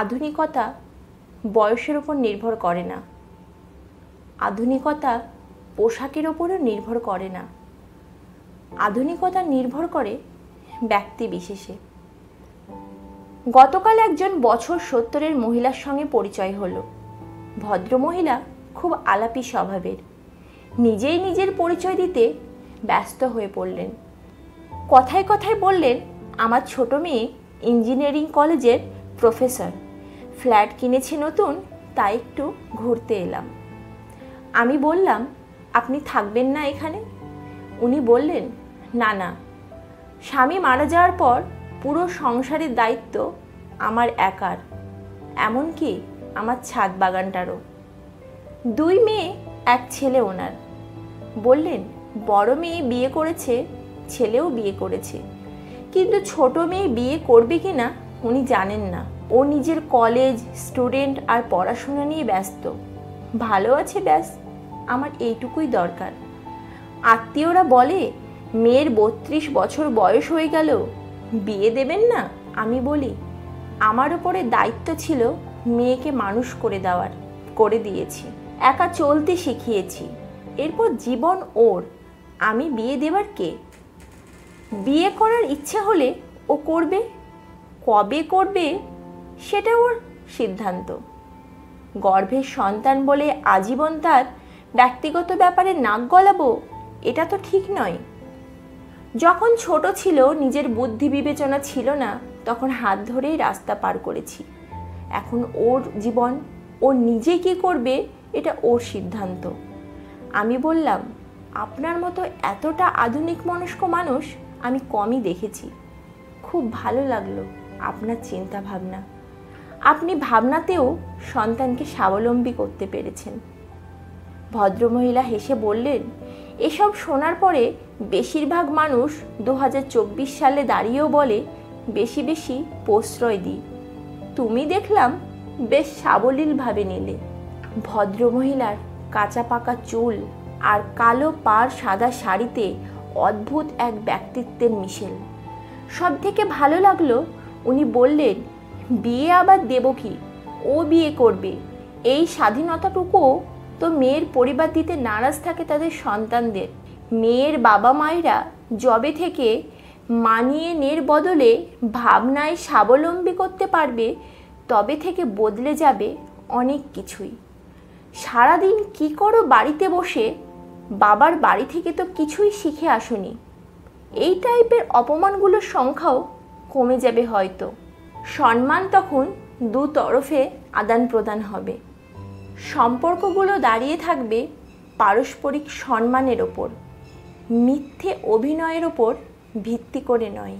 আধুনিকতা বয়সের ওপর নির্ভর করে না, আধুনিকতা পোশাকের ওপরও নির্ভর করে না, আধুনিকতা নির্ভর করে ব্যক্তি বিশেষে। গতকাল একজন বছর 70-এর মহিলার সঙ্গে পরিচয় হলো। ভদ্রমহিলা খুব আলাপী স্বভাবের, নিজেই নিজের পরিচয় দিতে ব্যস্ত হয়ে পড়লেন। কথায় কথায় বললেন, আমার ছোট মেয়ে ইঞ্জিনিয়ারিং কলেজের প্রফেসর, ফ্ল্যাট কিনেছে নতুন, তাই একটু ঘুরতে এলাম। আমি বললাম, আপনি থাকবেন না এখানে? উনি বললেন, না না, স্বামী মারা যাওয়ার পর পুরো সংসারের দায়িত্ব আমার একার, এমনকি আমার ছাদ বাগানটারও। 2 মেয়ে 1 ছেলে ওনার। বললেন, বড় মেয়ে বিয়ে করেছে, ছেলেও বিয়ে করেছে, কিন্তু ছোট মেয়ে বিয়ে করবে কিনা উনি জানেন না। ও নিজের কলেজ, স্টুডেন্ট আর পড়াশোনা নিয়ে ব্যস্ত। ভালো আছে, ব্যাস, আমার এইটুকুই দরকার। আত্মীয়রা বলে, মেয়ের 32 বছর বয়স হয়ে গেল, বিয়ে দেবেন না? আমি বলি, আমার ওপরে দায়িত্ব ছিল মেয়েকে মানুষ করে দেওয়ার, করে দিয়েছি, একা চলতে শিখিয়েছি, এরপর জীবন ওর, আমি বিয়ে দেবার কে? বিয়ে করার ইচ্ছে হলে ও করবে, কবে করবে সেটা ওর সিদ্ধান্ত। গর্ভের সন্তান বলে আজীবন তার ব্যক্তিগত ব্যাপারে নাক গলাবো, এটা তো ঠিক নয়। যখন ছোট ছিল, নিজের বুদ্ধি বিবেচনা ছিল না, তখন হাত ধরেই রাস্তা পার করেছি। এখন ওর জীবন, ও নিজে কি করবে এটা ওর সিদ্ধান্ত। আমি বললাম, আপনার মতো এতটা আধুনিক মনস্ক মানুষ আমি কমই দেখেছি। খুব ভালো লাগলো আপনার চিন্তা ভাবনা। আপনি ভাবনাতেও সন্তানকে স্বাবলম্বী করতে পেরেছেন। ভদ্রমহিলা হেসে বললেন, এসব শোনার পরে বেশিরভাগ মানুষ 2024 সালে দাঁড়িয়েও বলে, বেশি বেশি প্রশ্রয় দিই। তুমি দেখলাম বেশ সাবলীলভাবে নিলে। ভদ্রমহিলার কাঁচা পাকা চুল আর কালো পাড় সাদা শাড়িতে অদ্ভুত এক ব্যক্তিত্বের মিশেল। সব থেকে ভালো লাগলো, উনি বললেন, বিয়ে আবার দেব কি, ও বিয়ে করবে, এই স্বাধীনতাটুকুও তো মেয়ের পরিবার দিতে নারাজ থাকে তাদের সন্তানদের। মেয়ের বাবা মায়েরা যবে থেকে মানিয়ে নের বদলে ভাবনায় স্বাবলম্বী করতে পারবে, তবে থেকে বদলে যাবে অনেক কিছুই। সারাদিন কি করো বাড়িতে বসে, বাবার বাড়ি থেকে তো কিছুই শিখে আসুনি, এই টাইপের অপমানগুলোর সংখ্যাও কমে যাবে হয়তো। সম্মান তখন 2 তরফে আদান প্রদান হবে। সম্পর্কগুলো দাঁড়িয়ে থাকবে পারস্পরিক সম্মানের ওপর, মিথ্যে অভিনয়ের ওপর ভিত্তি করে নয়।